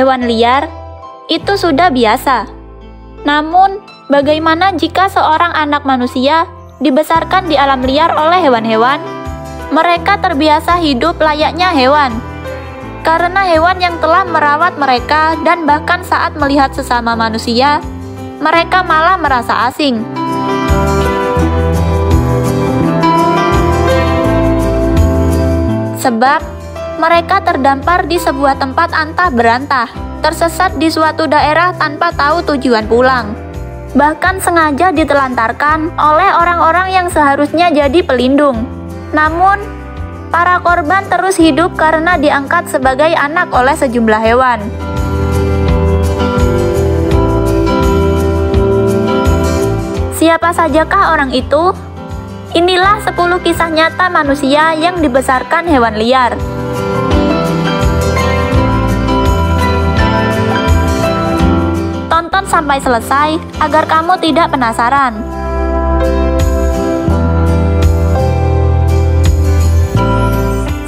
hewan liar, itu sudah biasa. Namun, bagaimana jika seorang anak manusia dibesarkan di alam liar oleh hewan-hewan? Mereka terbiasa hidup layaknya hewan. Karena hewan yang telah merawat mereka dan bahkan saat melihat sesama manusia, mereka malah merasa asing. Sebab mereka terdampar di sebuah tempat antah berantah, tersesat di suatu daerah tanpa tahu tujuan pulang. Bahkan sengaja ditelantarkan oleh orang-orang yang seharusnya jadi pelindung. Namun, para korban terus hidup karena diangkat sebagai anak oleh sejumlah hewan. Siapa sajakah orang itu? Inilah 10 kisah nyata manusia yang dibesarkan hewan liar. Tonton sampai selesai agar kamu tidak penasaran.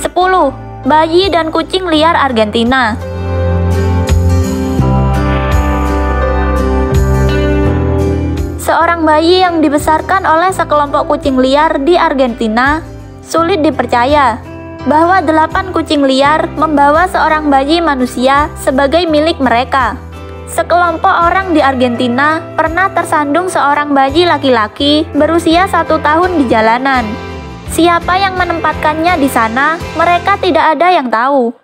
10. Bayi dan kucing liar Argentina. Seorang bayi yang dibesarkan oleh sekelompok kucing liar di Argentina, sulit dipercaya bahwa 8 kucing liar membawa seorang bayi manusia sebagai milik mereka. Sekelompok orang di Argentina pernah tersandung seorang bayi laki-laki berusia 1 tahun di jalanan. Siapa yang menempatkannya di sana, mereka tidak ada yang tahu.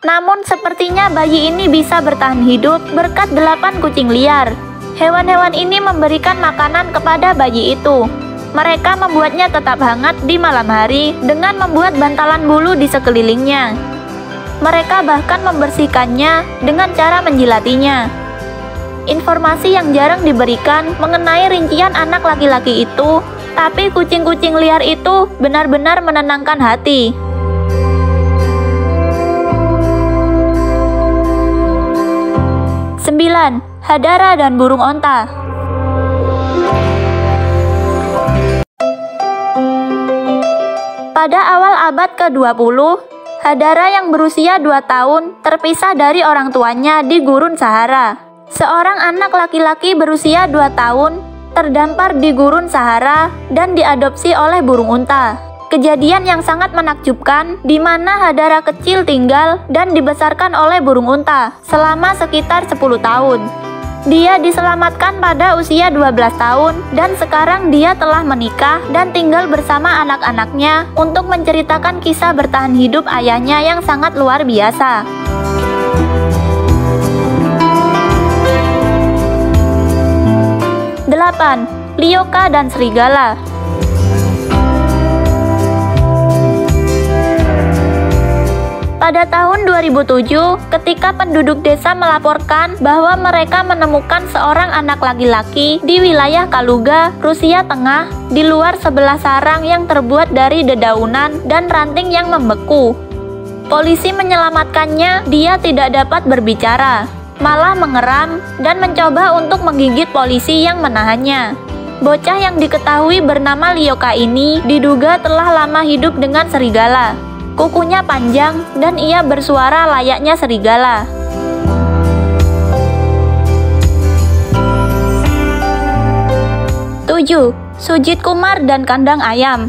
Namun sepertinya bayi ini bisa bertahan hidup berkat 8 kucing liar. Hewan-hewan ini memberikan makanan kepada bayi itu. Mereka membuatnya tetap hangat di malam hari dengan membuat bantalan bulu di sekelilingnya. Mereka bahkan membersihkannya dengan cara menjilatinya. Informasi yang jarang diberikan mengenai rincian anak laki-laki itu, tapi kucing-kucing liar itu benar-benar menenangkan hati. 9. Hadara dan burung onta. Pada awal abad ke-20, Hadara yang berusia 2 tahun terpisah dari orang tuanya di gurun Sahara. Seorang anak laki-laki berusia 2 tahun terdampar di gurun Sahara dan diadopsi oleh burung unta. Kejadian yang sangat menakjubkan di mana Hadara kecil tinggal dan dibesarkan oleh burung unta selama sekitar 10 tahun. Dia diselamatkan pada usia 12 tahun dan sekarang dia telah menikah dan tinggal bersama anak-anaknya untuk menceritakan kisah bertahan hidup ayahnya yang sangat luar biasa. Delapan. Lioka dan serigala. Pada tahun 2007, ketika penduduk desa melaporkan bahwa mereka menemukan seorang anak laki-laki di wilayah Kaluga, Rusia Tengah, di luar sebelah sarang yang terbuat dari dedaunan dan ranting yang membeku. Polisi menyelamatkannya, dia tidak dapat berbicara, malah mengeram dan mencoba untuk menggigit polisi yang menahannya. Bocah yang diketahui bernama Lioka ini diduga telah lama hidup dengan serigala. Kukunya panjang dan ia bersuara layaknya serigala. 7. Sujit Kumar dan kandang ayam.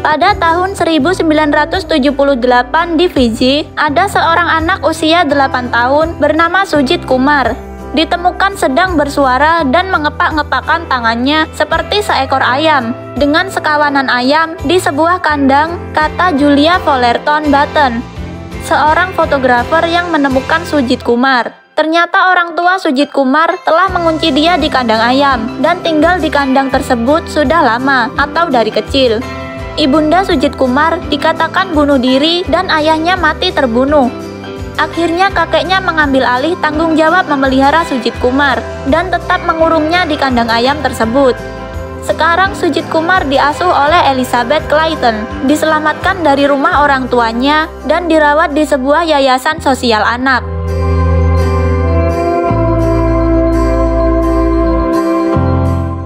Pada tahun 1978 di Fiji, ada seorang anak usia 8 tahun bernama Sujit Kumar. Ditemukan sedang bersuara dan mengepak-ngepakkan tangannya seperti seekor ayam dengan sekawanan ayam di sebuah kandang, kata Julia Fullerton Button, seorang fotografer yang menemukan Sujit Kumar. Ternyata orang tua Sujit Kumar telah mengunci dia di kandang ayam dan tinggal di kandang tersebut sudah lama atau dari kecil. Ibunda Sujit Kumar dikatakan bunuh diri dan ayahnya mati terbunuh. Akhirnya kakeknya mengambil alih tanggung jawab memelihara Sujit Kumar dan tetap mengurungnya di kandang ayam tersebut. Sekarang Sujit Kumar diasuh oleh Elizabeth Clayton, diselamatkan dari rumah orang tuanya dan dirawat di sebuah yayasan sosial anak.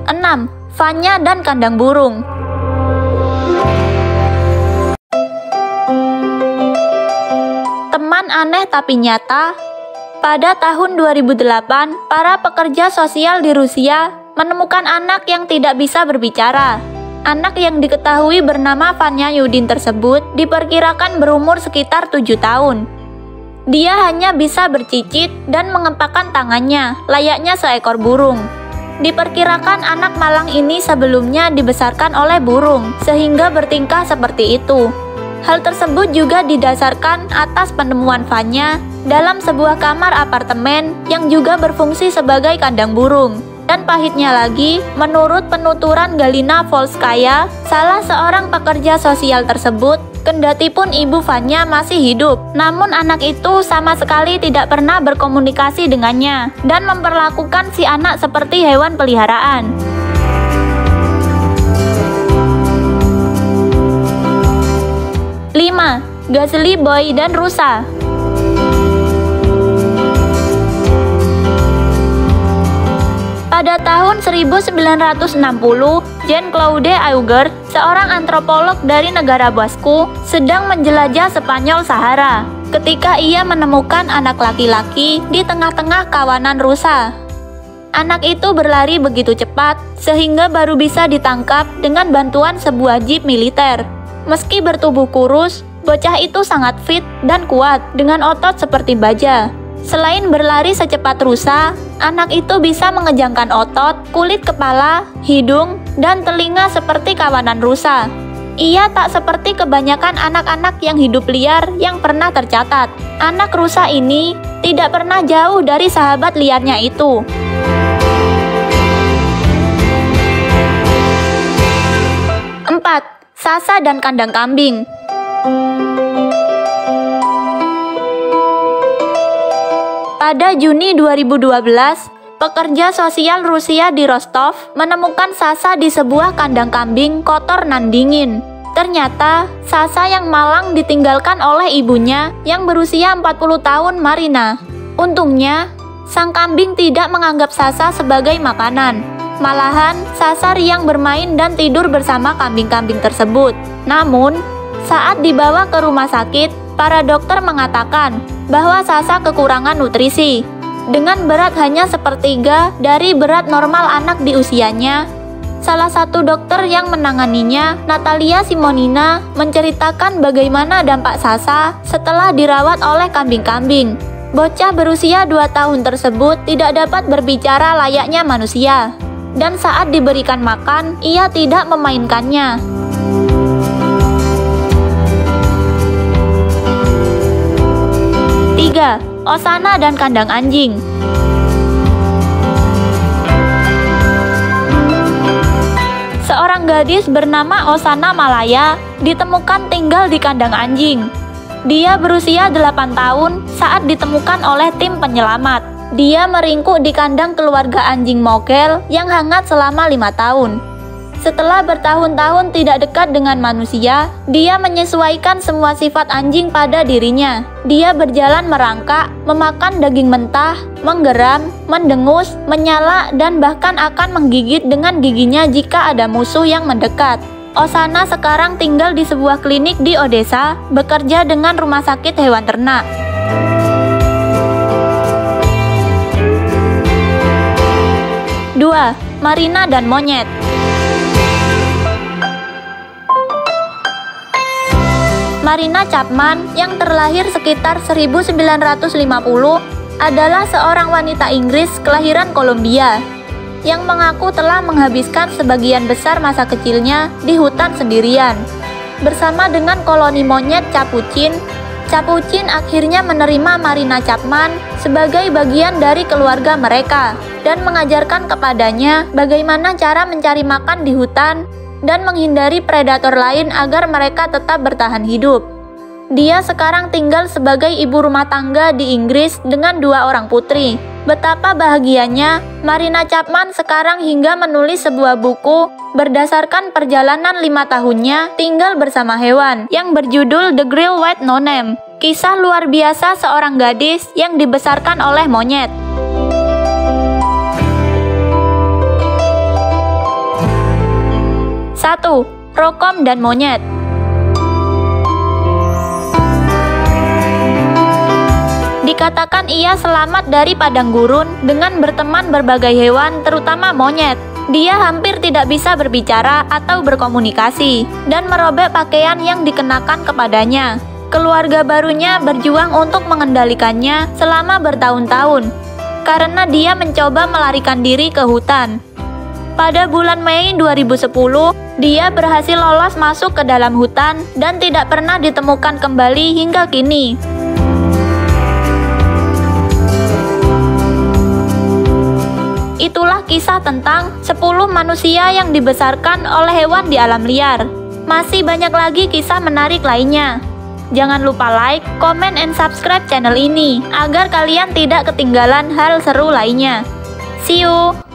6. Vanya dan kandang burung. aneh tapi nyata, pada tahun 2008, para pekerja sosial di Rusia menemukan anak yang tidak bisa berbicara. Anak yang diketahui bernama Vanya Yudin tersebut diperkirakan berumur sekitar 7 tahun. Dia hanya bisa bercicit dan mengepakkan tangannya, layaknya seekor burung. Diperkirakan anak malang ini sebelumnya dibesarkan oleh burung, sehingga bertingkah seperti itu. Hal tersebut juga didasarkan atas penemuan Vanya dalam sebuah kamar apartemen yang juga berfungsi sebagai kandang burung. Dan pahitnya lagi, menurut penuturan Galina Volskaya, salah seorang pekerja sosial tersebut, kendatipun ibu Vanya masih hidup, namun anak itu sama sekali tidak pernah berkomunikasi dengannya dan memperlakukan si anak seperti hewan peliharaan. 5. Ghazly Boy dan Rusa. Pada tahun 1960, Jean-Claude Auger, seorang antropolog dari negara Basku, sedang menjelajah Spanyol Sahara ketika ia menemukan anak laki-laki di tengah-tengah kawanan rusa. Anak itu berlari begitu cepat sehingga baru bisa ditangkap dengan bantuan sebuah jeep militer. Meski bertubuh kurus, bocah itu sangat fit dan kuat dengan otot seperti baja. Selain berlari secepat rusa, anak itu bisa mengejangkan otot, kulit kepala, hidung, dan telinga seperti kawanan rusa. Ia tak seperti kebanyakan anak-anak yang hidup liar yang pernah tercatat. Anak rusa ini tidak pernah jauh dari sahabat liarnya itu. 4. Sasa dan kandang kambing. Pada Juni 2012, pekerja sosial Rusia di Rostov menemukan Sasa di sebuah kandang kambing kotor nan dingin. Ternyata, Sasa yang malang ditinggalkan oleh ibunya yang berusia 40 tahun, Marina. Untungnya, sang kambing tidak menganggap Sasa sebagai makanan. Malahan, Sasa riang bermain dan tidur bersama kambing-kambing tersebut. Namun, saat dibawa ke rumah sakit, para dokter mengatakan bahwa Sasa kekurangan nutrisi. Dengan berat hanya sepertiga dari berat normal anak di usianya, salah satu dokter yang menanganinya, Natalia Simonina, menceritakan bagaimana dampak Sasa setelah dirawat oleh kambing-kambing. Bocah berusia 2 tahun tersebut tidak dapat berbicara layaknya manusia, dan saat diberikan makan, ia tidak memainkannya. 3. Osana dan kandang anjing. Seorang gadis bernama Osana Malaya ditemukan tinggal di kandang anjing. Dia berusia 8 tahun saat ditemukan oleh tim penyelamat. Dia meringkuk di kandang keluarga anjing Mogel yang hangat selama 5 tahun. Setelah bertahun-tahun tidak dekat dengan manusia, dia menyesuaikan semua sifat anjing pada dirinya. Dia berjalan merangkak, memakan daging mentah, menggeram, mendengus, menyala, dan bahkan akan menggigit dengan giginya jika ada musuh yang mendekat. Osana sekarang tinggal di sebuah klinik di Odessa, bekerja dengan rumah sakit hewan ternak. Dua, Marina dan monyet. Marina Chapman yang terlahir sekitar 1950 adalah seorang wanita Inggris kelahiran Kolombia yang mengaku telah menghabiskan sebagian besar masa kecilnya di hutan sendirian. Bersama dengan koloni monyet Capuchin, Capuchin akhirnya menerima Marina Chapman sebagai bagian dari keluarga mereka dan mengajarkan kepadanya bagaimana cara mencari makan di hutan dan menghindari predator lain agar mereka tetap bertahan hidup. Dia sekarang tinggal sebagai ibu rumah tangga di Inggris dengan 2 orang putri. Betapa bahagianya Marina Chapman sekarang hingga menulis sebuah buku berdasarkan perjalanan 5 tahunnya tinggal bersama hewan yang berjudul The Great White No Name, kisah luar biasa seorang gadis yang dibesarkan oleh monyet. 1. Rokom dan monyet. Dikatakan ia selamat dari padang gurun dengan berteman berbagai hewan, terutama monyet. Dia hampir tidak bisa berbicara atau berkomunikasi dan merobek pakaian yang dikenakan kepadanya. Keluarga barunya berjuang untuk mengendalikannya selama bertahun-tahun karena dia mencoba melarikan diri ke hutan. Pada bulan Mei 2010, dia berhasil lolos masuk ke dalam hutan dan tidak pernah ditemukan kembali hingga kini. Itulah kisah tentang 10 manusia yang dibesarkan oleh hewan di alam liar. Masih banyak lagi kisah menarik lainnya. Jangan lupa like, comment, and subscribe channel ini agar kalian tidak ketinggalan hal seru lainnya. See you!